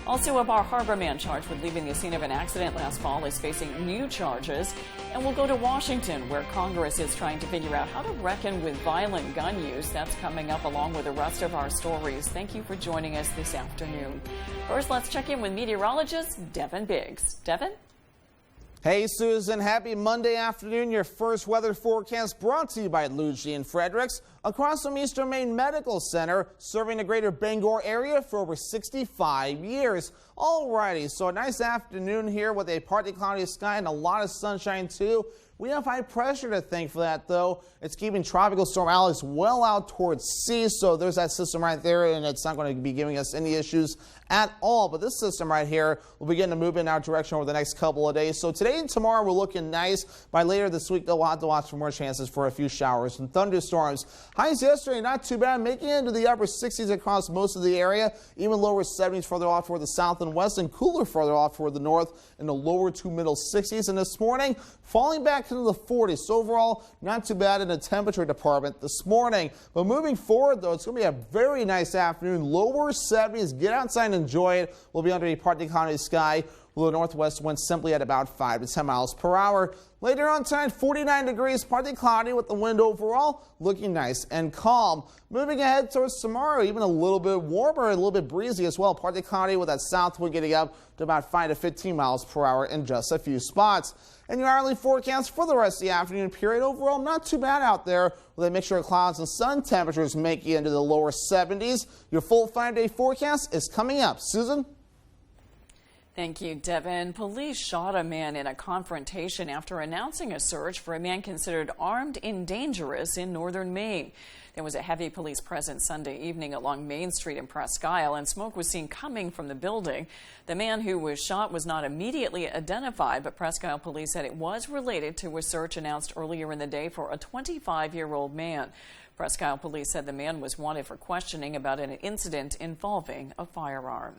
Also, a Bar Harbor man charged with leaving the scene of an accident last fall is facing new charges. And we'll go to Washington, where Congress is trying to figure out how to reckon with violent gun use. That's coming up along with the rest of our stories. Thank you for joining us this afternoon. First, let's check in with meteorologist Devin Biggs. Devin? Hey, Susan. Happy Monday afternoon. Your first weather forecast brought to you by Luigi and Fredericks across from Eastern Maine Medical Center, serving the greater Bangor area for over 65 years. Alrighty, so a nice afternoon here with a partly cloudy sky and a lot of sunshine too. We have high pressure to thank for that, though. It's keeping Tropical Storm Alex well out towards sea, so there's that system right there, and it's not going to be giving us any issues at all. But this system right here will begin to move in our direction over the next couple of days. So today and tomorrow we're looking nice. By later this week, though, we'll have to watch for more chances for a few showers and thunderstorms. Highs yesterday, not too bad, making it into the upper 60s across most of the area, even lower 70s further off toward the south and west, and cooler further off toward the north in the lower to middle 60s. And this morning, falling back into the 40s. So overall, not too bad in the temperature department this morning. But moving forward, though, it's going to be a very nice afternoon. Lower 70s. Get outside and enjoy it. We'll be under a partly cloudy sky. The northwest winds simply at about 5 to 10 miles per hour. Later on tonight, 49 degrees, partly cloudy with the wind overall looking nice and calm. Moving ahead towards tomorrow, even a little bit warmer, a little bit breezy as well. Partly cloudy with that south wind getting up to about 5 to 15 miles per hour in just a few spots. And your hourly forecast for the rest of the afternoon period, overall not too bad out there with a mixture of clouds and sun. Temperatures making it into the lower 70s. Your full 5-day forecast is coming up. Susan? Thank you, Devin. Police shot a man in a confrontation after announcing a search for a man considered armed and dangerous in northern Maine. There was a heavy police presence Sunday evening along Main Street in Presque Isle, and smoke was seen coming from the building. The man who was shot was not immediately identified, but Presque Isle police said it was related to a search announced earlier in the day for a 25-year-old man. Presque Isle police said the man was wanted for questioning about an incident involving a firearm.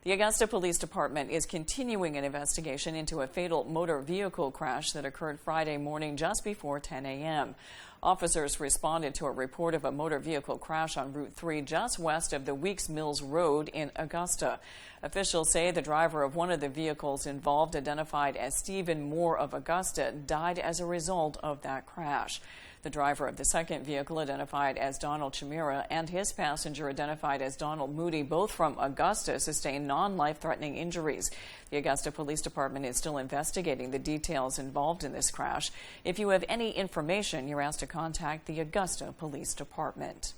The Augusta Police Department is continuing an investigation into a fatal motor vehicle crash that occurred Friday morning just before 10 a.m. Officers responded to a report of a motor vehicle crash on Route 3 just west of the Weeks Mills Road in Augusta. Officials say the driver of one of the vehicles involved, identified as Stephen Moore of Augusta, died as a result of that crash. The driver of the second vehicle, identified as Donald Chimera, and his passenger, identified as Donald Moody, both from Augusta, sustained non-life-threatening injuries. The Augusta Police Department is still investigating the details involved in this crash. If you have any information, you're asked to contact the Augusta Police Department.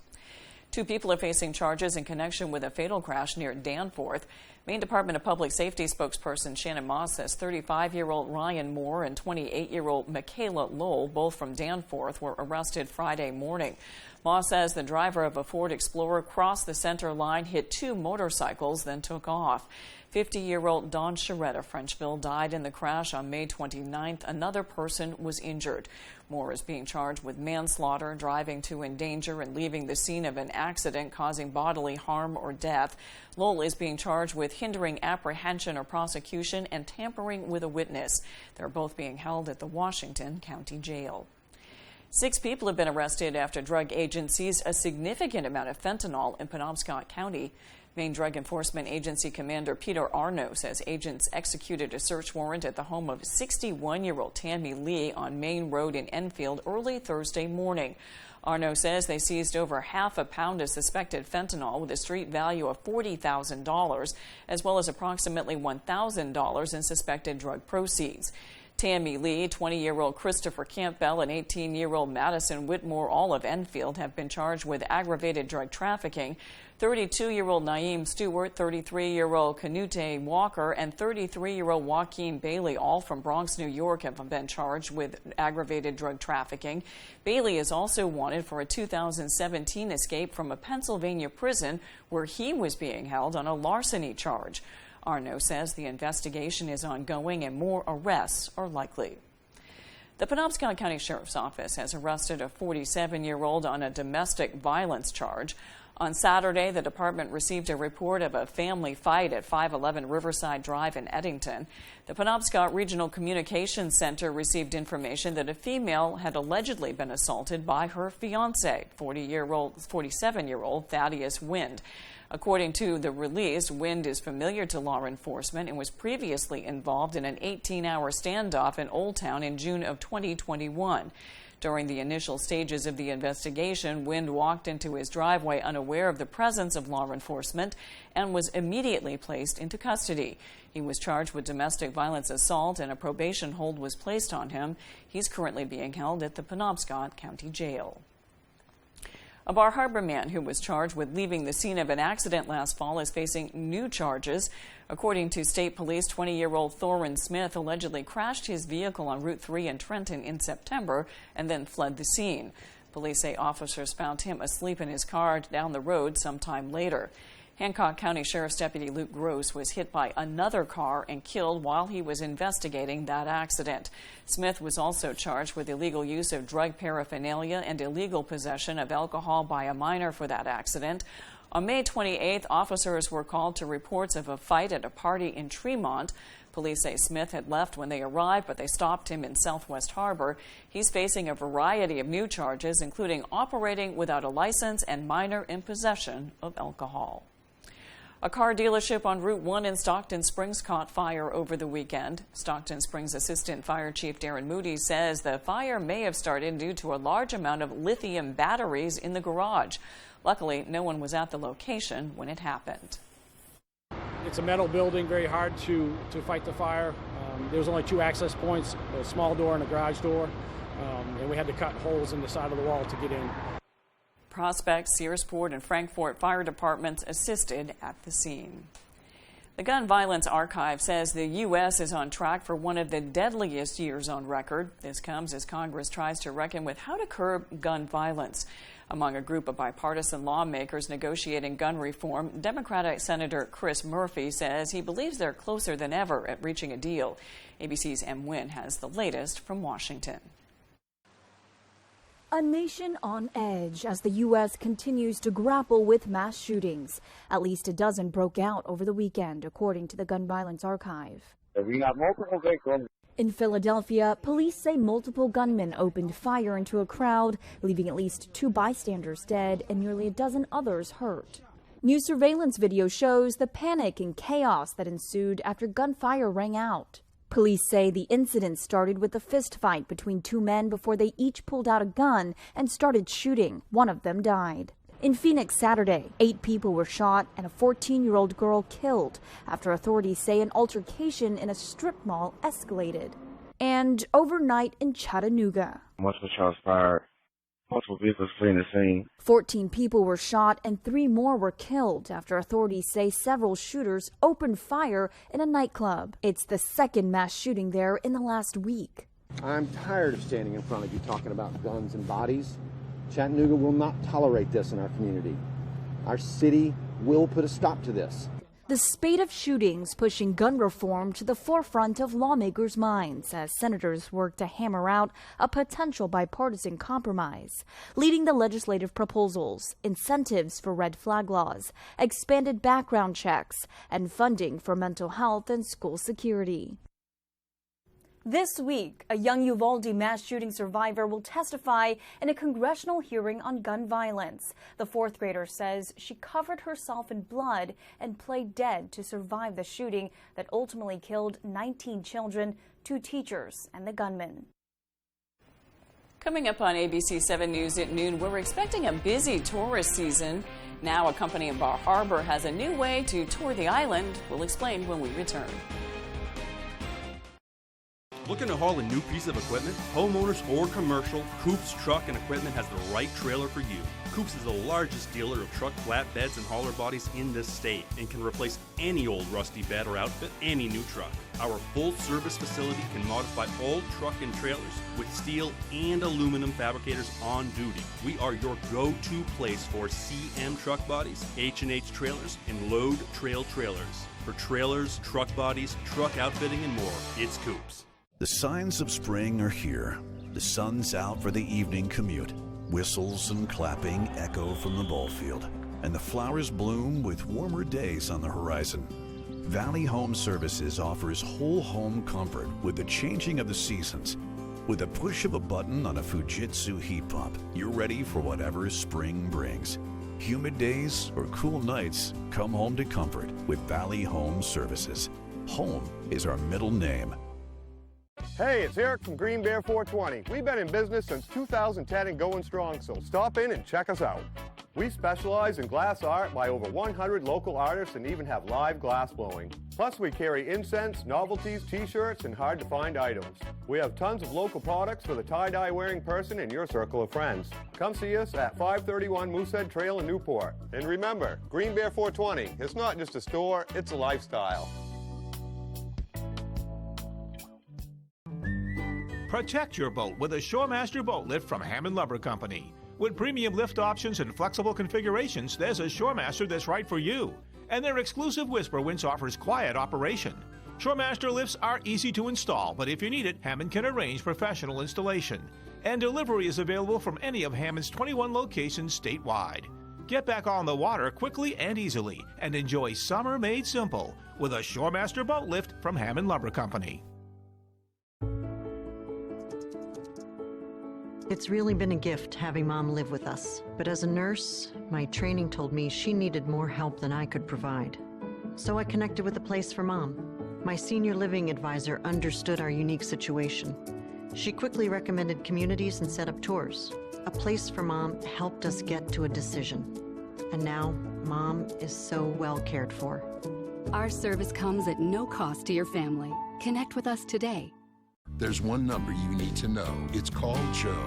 2 people are facing charges in connection with a fatal crash near Danforth. Maine Department of Public Safety spokesperson Shannon Moss says 35-year-old Ryan Moore and 28-year-old Michaela Lowell, both from Danforth, were arrested Friday morning. Moss says the driver of a Ford Explorer crossed the center line, hit 2 motorcycles, then took off. 50-year-old Don Charette of Frenchville died in the crash on May 29th. Another person was injured. Moore is being charged with manslaughter, driving to endanger, and leaving the scene of an accident causing bodily harm or death. Lowell is being charged with hindering apprehension or prosecution and tampering with a witness. They're both being held at the Washington County Jail. 6 people have been arrested after drug agents seized a significant amount of fentanyl in Penobscot County. Maine Drug Enforcement Agency Commander Peter Arno says agents executed a search warrant at the home of 61-year-old Tammy Lee on Main Road in Enfield early Thursday morning. Arno says they seized over half a pound of suspected fentanyl with a street value of $40,000, as well as approximately $1,000 in suspected drug proceeds. Tammy Lee, 20-year-old Christopher Campbell, and 18-year-old Madison Whitmore, all of Enfield, have been charged with aggravated drug trafficking. 32-year-old Naeem Stewart, 33-year-old Canute Walker, and 33-year-old Joaquin Bailey, all from Bronx, New York, have been charged with aggravated drug trafficking. Bailey is also wanted for a 2017 escape from a Pennsylvania prison where he was being held on a larceny charge. Arno says the investigation is ongoing and more arrests are likely. The Penobscot County Sheriff's Office has arrested a 47-year-old on a domestic violence charge. On Saturday, the department received a report of a family fight at 511 Riverside Drive in Eddington. The Penobscot Regional Communications Center received information that a female had allegedly been assaulted by her fiancé, 47-year-old Thaddeus Wind. According to the release, Wind is familiar to law enforcement and was previously involved in an 18-hour standoff in Old Town in June of 2021. During the initial stages of the investigation, Wind walked into his driveway unaware of the presence of law enforcement and was immediately placed into custody. He was charged with domestic violence assault and a probation hold was placed on him. He's currently being held at the Penobscot County Jail. A Bar Harbor man who was charged with leaving the scene of an accident last fall is facing new charges. According to state police, 20-year-old Thorin Smith allegedly crashed his vehicle on Route 3 in Trenton in September and then fled the scene. Police say officers found him asleep in his car down the road sometime later. Hancock County Sheriff's Deputy Luke Gross was hit by another car and killed while he was investigating that accident. Smith was also charged with illegal use of drug paraphernalia and illegal possession of alcohol by a minor for that accident. On May 28th, officers were called to reports of a fight at a party in Tremont. Police say Smith had left when they arrived, but they stopped him in Southwest Harbor. He's facing a variety of new charges, including operating without a license and minor in possession of alcohol. A car dealership on Route 1 in Stockton Springs caught fire over the weekend. Stockton Springs Assistant Fire Chief Darren Moody says the fire may have started due to a large amount of lithium batteries in the garage. Luckily, no one was at the location when it happened. It's a metal building, very hard to fight the fire. There was only two access points, a small door and a garage door, and we had to cut holes in the side of the wall to get in. Prospect, Searsport, and Frankfort fire departments assisted at the scene. The Gun Violence Archive says the U.S. is on track for one of the deadliest years on record. This comes as Congress tries to reckon with how to curb gun violence. Among a group of bipartisan lawmakers negotiating gun reform, Democratic Senator Chris Murphy says he believes they're closer than ever at reaching a deal. ABC's M. Nguyen has the latest from Washington. A nation on edge as the U.S. continues to grapple with mass shootings. At least a dozen broke out over the weekend, according to the Gun Violence Archive. We got multiple victims. In Philadelphia, police say multiple gunmen opened fire into a crowd, leaving at least 2 bystanders dead and nearly a dozen others hurt. New surveillance video shows the panic and chaos that ensued after gunfire rang out. Police say the incident started with a fist fight between 2 men before they each pulled out a gun and started shooting. One of them died. In Phoenix Saturday, 8 people were shot and a 14-year-old girl killed after authorities say an altercation in a strip mall escalated. And overnight in Chattanooga, Multiple shots fired. Multiple vehicles fleeing the scene. 14 people were shot and 3 more were killed after authorities say several shooters opened fire in a nightclub. It's the second mass shooting there in the last week. I'm tired of standing in front of you talking about guns and bodies. Chattanooga will not tolerate this in our community. Our city will put a stop to this. The spate of shootings pushing gun reform to the forefront of lawmakers' minds as senators work to hammer out a potential bipartisan compromise, leading the legislative proposals, incentives for red flag laws, expanded background checks, and funding for mental health and school security. This week, a young Uvalde mass shooting survivor will testify in a congressional hearing on gun violence. The 4th grader says she covered herself in blood and played dead to survive the shooting that ultimately killed 19 children, 2 teachers, and the gunman. Coming up on ABC 7 News at noon, we're expecting a busy tourist season. Now a company in Bar Harbor has a new way to tour the island. We'll explain when we return. Looking to haul a new piece of equipment? Homeowners or commercial, Coops Truck and Equipment has the right trailer for you. Coops is the largest dealer of truck flatbeds and hauler bodies in the state and can replace any old rusty bed or outfit any new truck. Our full-service facility can modify all truck and trailers with steel and aluminum fabricators on duty. We are your go-to place for CM truck bodies, H&H trailers, and load trail trailers. For trailers, truck bodies, truck outfitting, and more, it's Coops. The signs of spring are here. The sun's out for the evening commute. Whistles and clapping echo from the ball field. and the flowers bloom with warmer days on the horizon. Valley Home Services offers whole home comfort with the changing of the seasons. With a push of a button on a Fujitsu heat pump, you're ready for whatever spring brings. Humid days or cool nights, come home to comfort with Valley Home Services. Home is our middle name. Hey, it's Eric from Green Bear 420. We've been in business since 2010 and going strong, so stop in and check us out. We specialize in glass art by over 100 local artists and even have live glass blowing. Plus, we carry incense, novelties, t-shirts, and hard-to-find items. We have tons of local products for the tie-dye wearing person in your circle of friends. Come see us at 531 Moosehead Trail in Newport. And remember, Green Bear 420, it's not just a store, it's a lifestyle. Protect your boat with a Shoremaster boat lift from Hammond Lumber Company. With premium lift options and flexible configurations, there's a Shoremaster that's right for you. And their exclusive Whisper winch offers quiet operation. Shoremaster lifts are easy to install, but if you need it, Hammond can arrange professional installation. And delivery is available from any of Hammond's 21 locations statewide. Get back on the water quickly and easily, and enjoy summer made simple with a Shoremaster boat lift from Hammond Lumber Company. It's really been a gift having Mom live with us. But as a nurse, my training told me she needed more help than I could provide. So I connected with a place for Mom. My senior living advisor understood our unique situation. She quickly recommended communities and set up tours. A place for Mom helped us get to a decision. And now, Mom is so well cared for. Our service comes at no cost to your family. Connect with us today. There's one number you need to know. It's called Joe.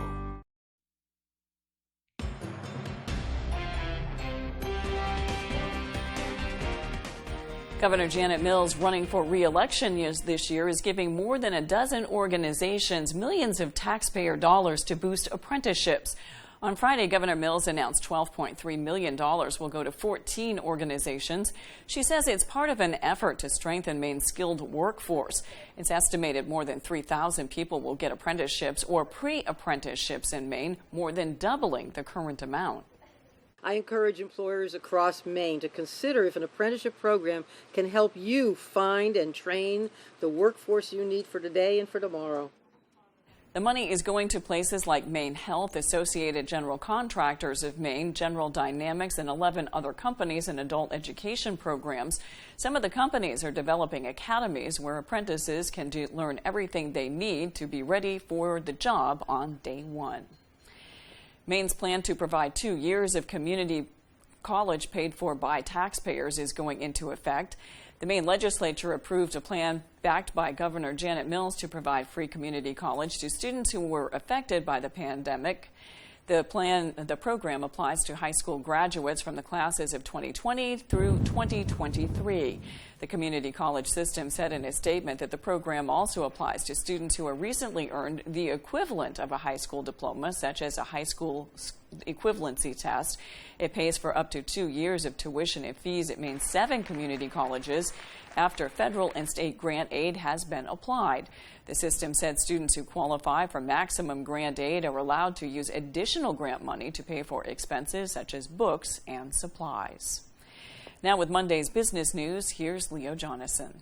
Governor Janet Mills, running for re-election this year, is giving more than a dozen organizations millions of taxpayer dollars to boost apprenticeships. On Friday, Governor Mills announced $12.3 million will go to 14 organizations. She says it's part of an effort to strengthen Maine's skilled workforce. It's estimated more than 3,000 people will get apprenticeships or pre-apprenticeships in Maine, more than doubling the current amount. I encourage employers across Maine to consider if an apprenticeship program can help you find and train the workforce you need for today and for tomorrow. The money is going to places like Maine Health, Associated General Contractors of Maine, General Dynamics, and 11 other companies in adult education programs. Some of the companies are developing academies where apprentices can learn everything they need to be ready for the job on day one. Maine's plan to provide 2 years of community college paid for by taxpayers is going into effect. The Maine legislature approved a plan backed by Governor Janet Mills to provide free community college to students who were affected by the pandemic. The program applies to high school graduates from the classes of 2020 through 2023. The community college system said in a statement that the program also applies to students who have recently earned the equivalent of a high school diploma, such as a high school equivalency test. It pays for up to 2 years of tuition and fees at Maine's 7 community colleges after federal and state grant aid has been applied. The system said students who qualify for maximum grant aid are allowed to use additional grant money to pay for expenses such as books and supplies. Now with Monday's business news, here's Leo Jonathan.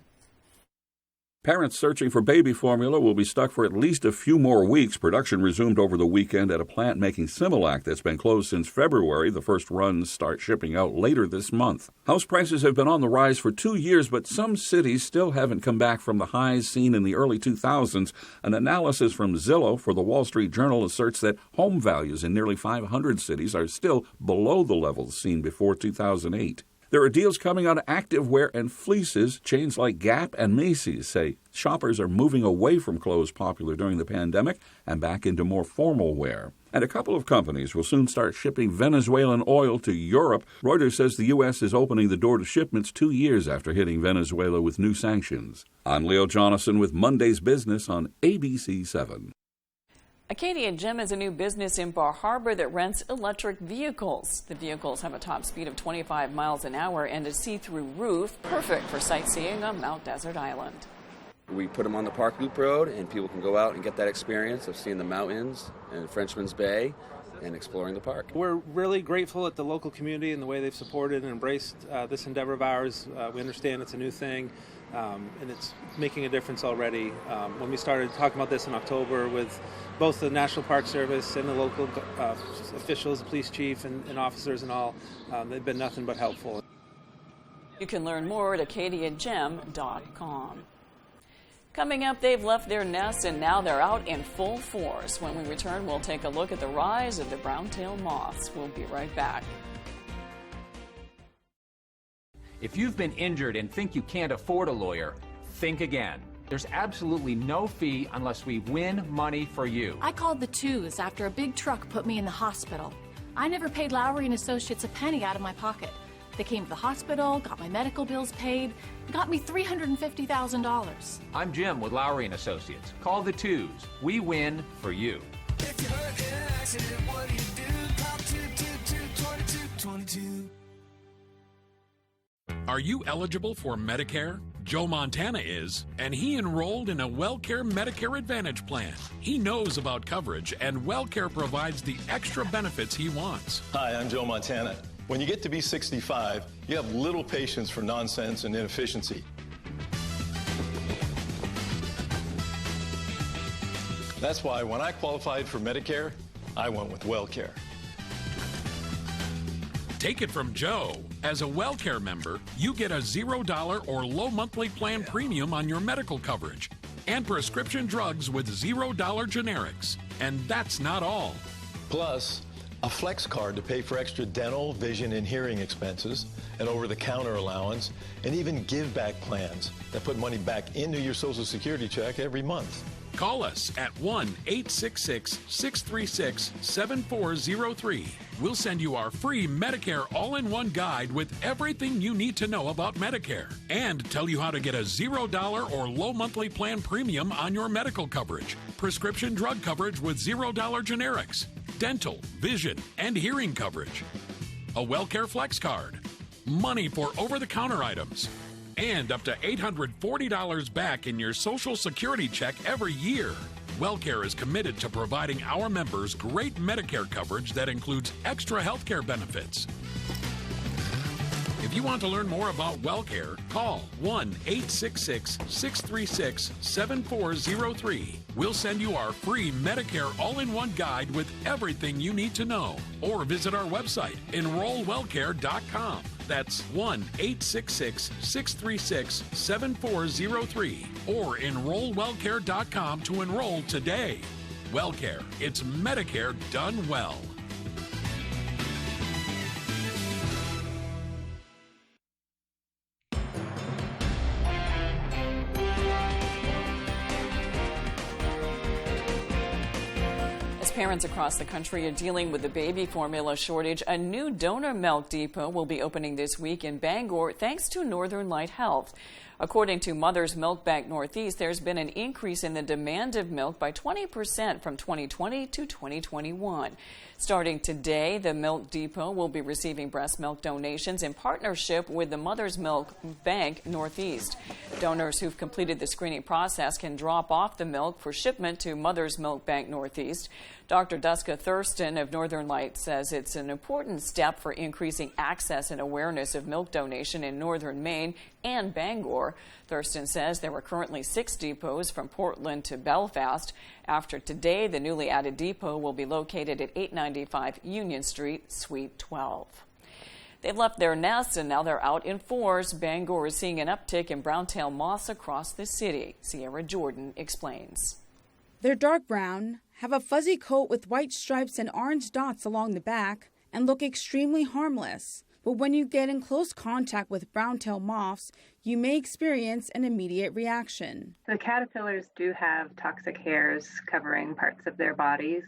Parents searching for baby formula will be stuck for at least a few more weeks. Production resumed over the weekend at a plant making Similac that's been closed since February. The first runs start shipping out later this month. House prices have been on the rise for 2 years, but some cities still haven't come back from the highs seen in the early 2000s. An analysis from Zillow for the Wall Street Journal asserts that home values in nearly 500 cities are still below the levels seen before 2008. There are deals coming on activewear and fleeces. Chains like Gap and Macy's say shoppers are moving away from clothes popular during the pandemic and back into more formal wear. And a couple of companies will soon start shipping Venezuelan oil to Europe. Reuters says the U.S. is opening the door to shipments 2 years after hitting Venezuela with new sanctions. I'm Leo Jonathan with Monday's Business on ABC 7. Acadia Gym is a new business in Bar Harbor that rents electric vehicles. The vehicles have a top speed of 25 miles an hour and a see-through roof, perfect for sightseeing on Mount Desert Island. We put them on the Park Loop Road, and people can go out and get that experience of seeing the mountains and Frenchman's Bay and exploring the park. We're really grateful at the local community and the way they've supported and embraced this endeavor of ours. We understand it's a new thing, and it's making a difference already. When we started talking about this in October with both the National Park Service and the local officials, the police chief and officers and all, they've been nothing but helpful. You can learn more at acadiagem.com. Coming up, they've left their nests and now they're out in full force. When we return, we'll take a look at the rise of the brown-tailed moths. We'll be right back. If you've been injured and think you can't afford a lawyer, think again. There's absolutely no fee unless we win money for you. I called the twos after a big truck put me in the hospital. I never paid Lowry and Associates a penny out of my pocket. They came to the hospital, got my medical bills paid, got me $350,000. I'm Jim with Lowry and Associates. Call the twos. We win for you. If you're hurt in an accident, what do you do? Call 222-2222. Are you eligible for Medicare? Joe Montana is, and he enrolled in a WellCare Medicare Advantage plan. He knows about coverage, and WellCare provides the extra benefits he wants. Hi, I'm Joe Montana. When you get to be 65, you have little patience for nonsense and inefficiency. That's why when I qualified for Medicare, I went with WellCare. Take it from Joe. As a WellCare member, you get a $0 or low monthly plan premium on your medical coverage and prescription drugs with $0 generics. And that's not all. Plus, a flex card to pay for extra dental, vision, and hearing expenses, an over-the-counter allowance, and even give-back plans that put money back into your Social Security check every month. Call us at 1-866-636-7403. We'll send you our free Medicare all-in-one guide with everything you need to know about Medicare and tell you how to get a $0 or low monthly plan premium on your medical coverage, prescription drug coverage with $0 generics, dental, vision, and hearing coverage, a WellCare Flex card, money for over-the-counter items, and up to $840 back in your Social Security check every year. WellCare is committed to providing our members great Medicare coverage that includes extra health care benefits. If you want to learn more about WellCare, call 1-866-636-7403. We'll send you our free Medicare all-in-one guide with everything you need to know. Or visit our website, enrollwellcare.com. That's 1-866-636-7403. Or enrollwellcare.com to enroll today. WellCare, it's Medicare done well. Parents across the country are dealing with the baby formula shortage. A new donor milk depot will be opening this week in Bangor thanks to Northern Light Health. According to Mother's Milk Bank Northeast, there's been an increase in the demand of milk by 20% from 2020 to 2021. Starting today, the Milk Depot will be receiving breast milk donations in partnership with the Mother's Milk Bank Northeast. Donors who've completed the screening process can drop off the milk for shipment to Mother's Milk Bank Northeast. Dr. Duska Thurston of Northern Light says it's an important step for increasing access and awareness of milk donation in northern Maine and Bangor. Thurston says there are currently 6 depots from Portland to Belfast. After today, the newly added depot will be located at 895 Union Street, Suite 12. They've left their nests and now they're out in force. Bangor is seeing an uptick in brown-tailed moths across the city. Sierra Jordan explains. They're dark brown, have a fuzzy coat with white stripes and orange dots along the back, and look extremely harmless. But when you get in close contact with brown-tailed moths, you may experience an immediate reaction. The caterpillars do have toxic hairs covering parts of their bodies,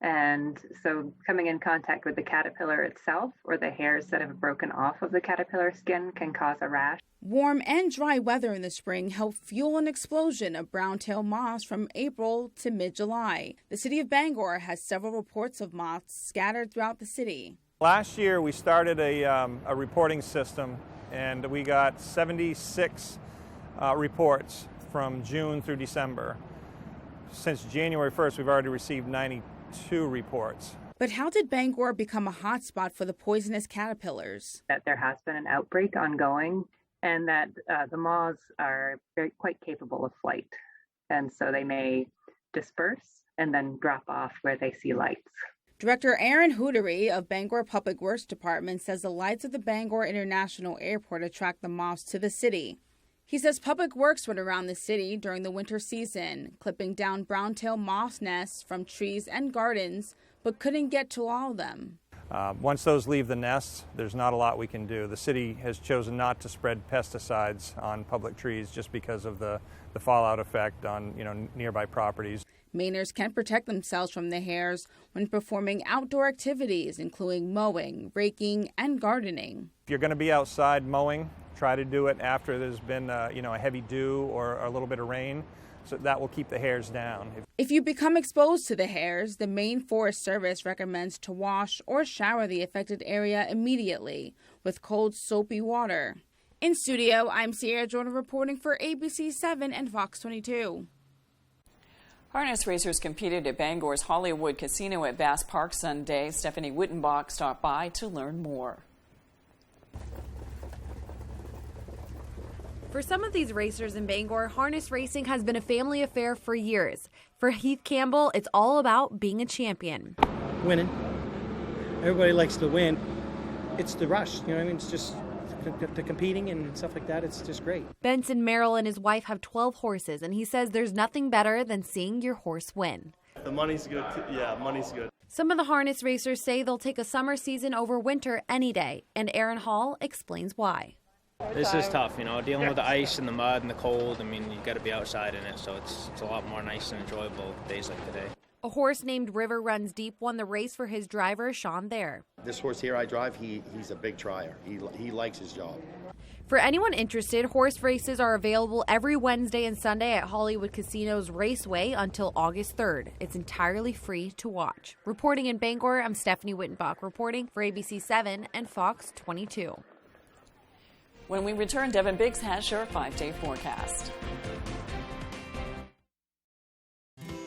and so coming in contact with the caterpillar itself or the hairs that have broken off of the caterpillar skin can cause a rash. Warm and dry weather in the spring helped fuel an explosion of brown-tailed moths from April to mid-July. The city of Bangor has several reports of moths scattered throughout the city. Last year we started a reporting system and we got 76 reports from June through December. Since January 1st we've already received 92 reports. But how did Bangor become a hotspot for the poisonous caterpillars? That there has been an outbreak ongoing, and that the moths are quite capable of flight. And so they may disperse and then drop off where they see lights. Director Aaron Hootery of Bangor Public Works Department says the lights of the Bangor International Airport attract the moths to the city. He says Public Works went around the city during the winter season, clipping down brown-tailed moth nests from trees and gardens, but couldn't get to all of them. Once those leave the nests, there's not a lot we can do. The city has chosen not to spread pesticides on public trees just because of the fallout effect on nearby properties. Mainers can protect themselves from the hares when performing outdoor activities, including mowing, raking, and gardening. If you're going to be outside mowing, try to do it after there's been a heavy dew or a little bit of rain, so that will keep the hares down. If you become exposed to the hares, the Maine Forest Service recommends to wash or shower the affected area immediately with cold, soapy water. In studio, I'm Sierra Jordan reporting for ABC7 and Fox 22. Harness racers competed at Bangor's Hollywood Casino at Bass Park Sunday. Stephanie Wittenbach stopped by to learn more. For some of these racers in Bangor, harness racing has been a family affair for years. For Heath Campbell, it's all about being a champion. Winning. Everybody likes to win. It's the rush, you know what I mean? It's just the competing and stuff like that. It's just great. Benson Merrill and his wife have 12 horses, and he says there's nothing better than seeing your horse win. The money's good. Yeah, money's good. Some of the harness racers say they'll take a summer season over winter any day, and Aaron Hall explains why. This is tough, dealing with the ice and the mud and the cold. I mean, you got to be outside in it, so it's a lot more nice and enjoyable days like today. A horse named River Runs Deep won the race for his driver, Sean Thayer. This horse here I drive, he's a big trier. He likes his job. For anyone interested, horse races are available every Wednesday and Sunday at Hollywood Casino's Raceway until August 3rd. It's entirely free to watch. Reporting in Bangor, I'm Stephanie Wittenbach, reporting for ABC7 and Fox 22. When we return, Devin Biggs has your 5-day forecast.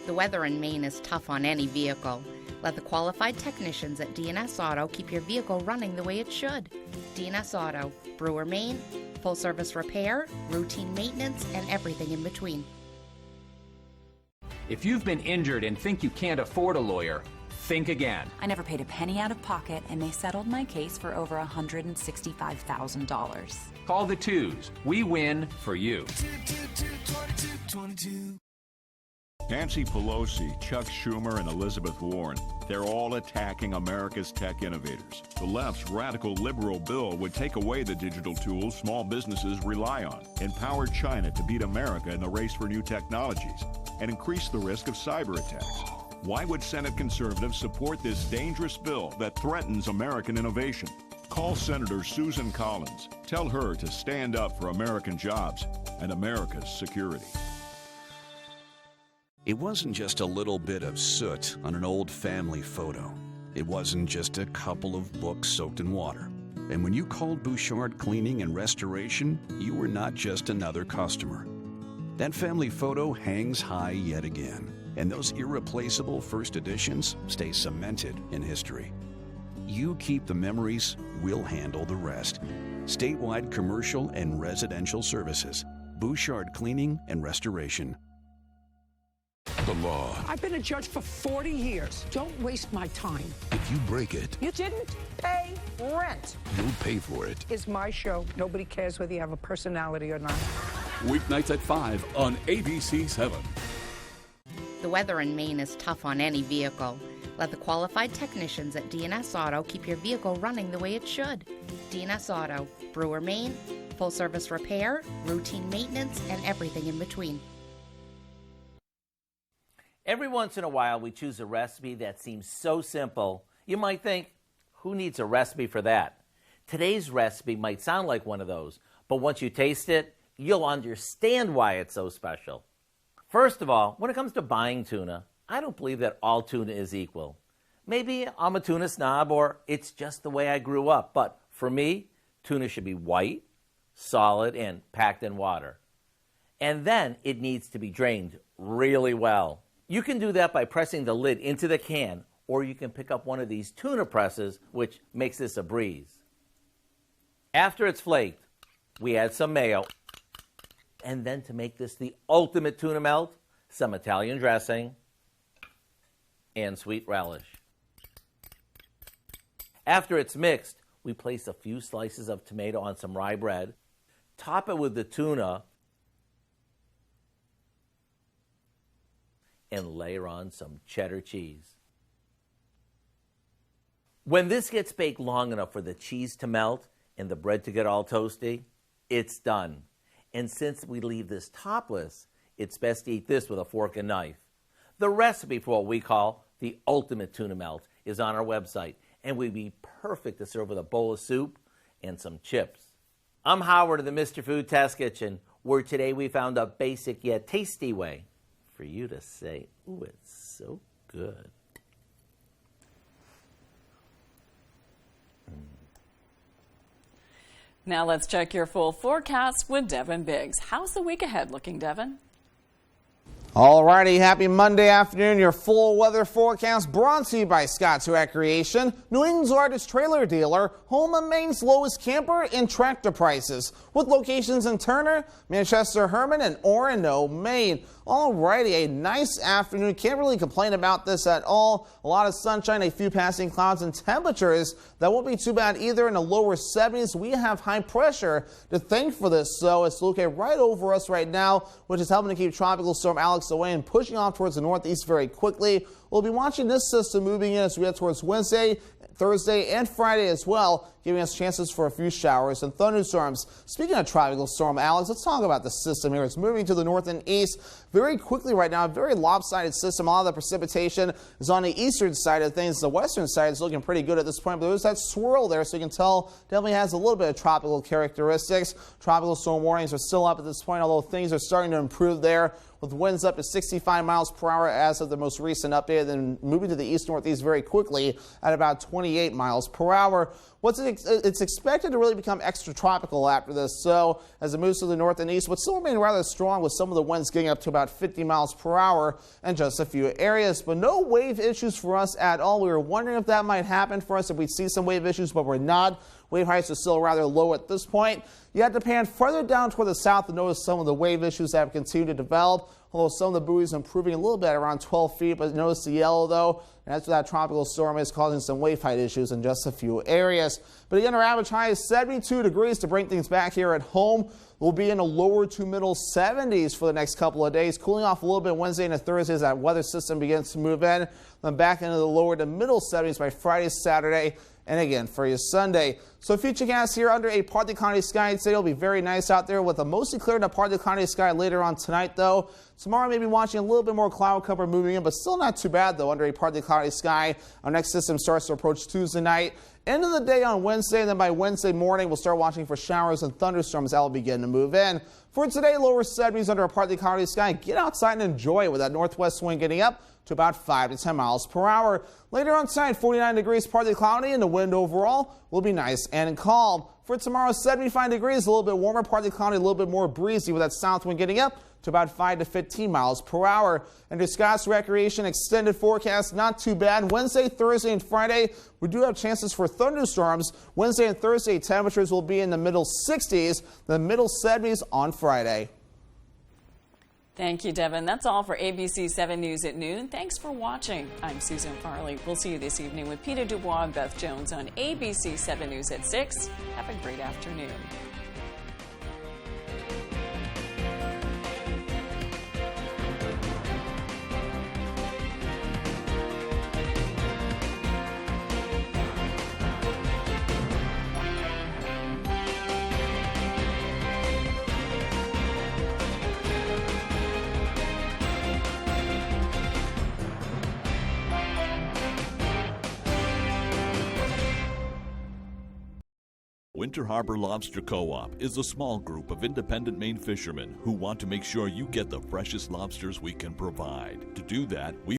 The weather in Maine is tough on any vehicle. Let the qualified technicians at D&S Auto keep your vehicle running the way it should. D&S Auto, Brewer, Maine, full-service repair, routine maintenance, and everything in between. If you've been injured and think you can't afford a lawyer, think again. I never paid a penny out of pocket, and they settled my case for over $165,000. Call the twos. We win for you. Nancy Pelosi, Chuck Schumer, and Elizabeth Warren, they're all attacking America's tech innovators. The left's radical liberal bill would take away the digital tools small businesses rely on, empower China to beat America in the race for new technologies, and increase the risk of cyber attacks. Why would Senate conservatives support this dangerous bill that threatens American innovation? Call Senator Susan Collins. Tell her to stand up for American jobs and America's security. It wasn't just a little bit of soot on an old family photo. It wasn't just a couple of books soaked in water. And when you called Bouchard Cleaning and Restoration, you were not just another customer. That family photo hangs high yet again, and those irreplaceable first editions stay cemented in history. You keep the memories, we'll handle the rest. Statewide commercial and residential services. Bouchard Cleaning and Restoration. The law. I've been a judge for 40 years. Don't waste my time. If you break it, You didn't pay rent. you'll pay for it. It's my show. Nobody cares whether you have a personality or not. Weeknights at 5 on ABC7. The weather in Maine is tough on any vehicle. Let the qualified technicians at D&S Auto keep your vehicle running the way it should. D&S Auto, Brewer, Maine, full-service repair, routine maintenance, and everything in between. Every once in a while, we choose a recipe that seems so simple, you might think, who needs a recipe for that? Today's recipe might sound like one of those, but once you taste it, you'll understand why it's so special. First of all, when it comes to buying tuna, I don't believe that all tuna is equal. Maybe I'm a tuna snob, or it's just the way I grew up, but for me, tuna should be white, solid, and packed in water. And then it needs to be drained really well. You can do that by pressing the lid into the can or you can pick up one of these tuna presses, which makes this a breeze. After it's flaked, we add some mayo. And then to make this the ultimate tuna melt, some Italian dressing and sweet relish. After it's mixed, we place a few slices of tomato on some rye bread, top it with the tuna, and layer on some cheddar cheese. When this gets baked long enough for the cheese to melt and the bread to get all toasty, it's done. And since we leave this topless, it's best to eat this with a fork and knife. The recipe for what we call the ultimate tuna melt is on our website and would be perfect to serve with a bowl of soup and some chips. I'm Howard of the Mr. Food Test Kitchen, where today we found a basic yet tasty way for you to say, ooh, it's so good. Now let's check your full forecast with Devin Biggs. How's the week ahead looking, Devin? Alrighty, happy Monday afternoon. Your full weather forecast brought to you by Scott's Recreation, New England's largest trailer dealer, home of Maine's lowest camper and tractor prices, with locations in Turner, Manchester, Herman, and Orono, Maine. Alrighty, a nice afternoon. Can't really complain about this at all. A lot of sunshine, a few passing clouds, and temperatures that won't be too bad either in the lower 70s. We have high pressure to thank for this, so it's looking right over us right now, which is helping to keep Tropical Storm Alex away and pushing off towards the northeast very quickly. We'll be watching this system moving in as we head towards Wednesday, Thursday, and Friday as well, giving us chances for a few showers and thunderstorms. Speaking of Tropical Storm Alex, let's talk about the system here. It's moving to the north and east very quickly right now. A very lopsided system. A lot of the precipitation is on the eastern side of things. The western side is looking pretty good at this point, but there's that swirl there, so you can tell definitely has a little bit of tropical characteristics. Tropical storm warnings are still up at this point, although things are starting to improve there, with winds up to 65 miles per hour as of the most recent update, then moving to the east-northeast very quickly at about 28 miles per hour. It's expected to really become extratropical after this, so as it moves to the north and east, but still remain rather strong with some of the winds getting up to about 50 miles per hour in just a few areas. But no wave issues for us at all. We were wondering if that might happen for us, if we'd see some wave issues, but we're not. Wave heights are still rather low at this point. You have to pan further down toward the south to notice some of the wave issues that have continued to develop, although some of the buoys are improving a little bit around 12 feet, but notice the yellow though, and that's where that tropical storm is causing some wave height issues in just a few areas. But again, our average high is 72 degrees to bring things back here at home. We'll be in the lower to middle 70s for the next couple of days, cooling off a little bit Wednesday and Thursday as that weather system begins to move in, then back into the lower to middle 70s by Friday, Saturday, and again for your Sunday. So future cast here under a partly cloudy sky today will be very nice out there with a mostly clear to partly cloudy sky later on tonight though. Tomorrow maybe watching a little bit more cloud cover moving in, but still not too bad though under a partly cloudy sky. Our next system starts to approach Tuesday night. End of the day on Wednesday, and then by Wednesday morning we'll start watching for showers and thunderstorms that will begin to move in. For today, lower 70s under a partly cloudy sky. Get outside and enjoy it with that northwest wind getting up to about 5 to 10 miles per hour. Later on tonight, 49 degrees, partly cloudy, and the wind overall will be nice and calm. For tomorrow, 75 degrees, a little bit warmer, partly cloudy, a little bit more breezy with that south wind getting up to about 5 to 15 miles per hour. Under Scott's Recreation extended forecast, not too bad. Wednesday, Thursday, and Friday, we do have chances for thunderstorms. Wednesday and Thursday, temperatures will be in the middle 60s, the middle 70s on Friday. Thank you, Devin. That's all for ABC 7 News at noon. Thanks for watching. I'm Susan Farley. We'll see you this evening with Peter Dubois and Beth Jones on ABC 7 News at 6. Have a great afternoon. Winter Harbor Lobster Co-op is a small group of independent Maine fishermen who want to make sure you get the freshest lobsters we can provide. To do that, we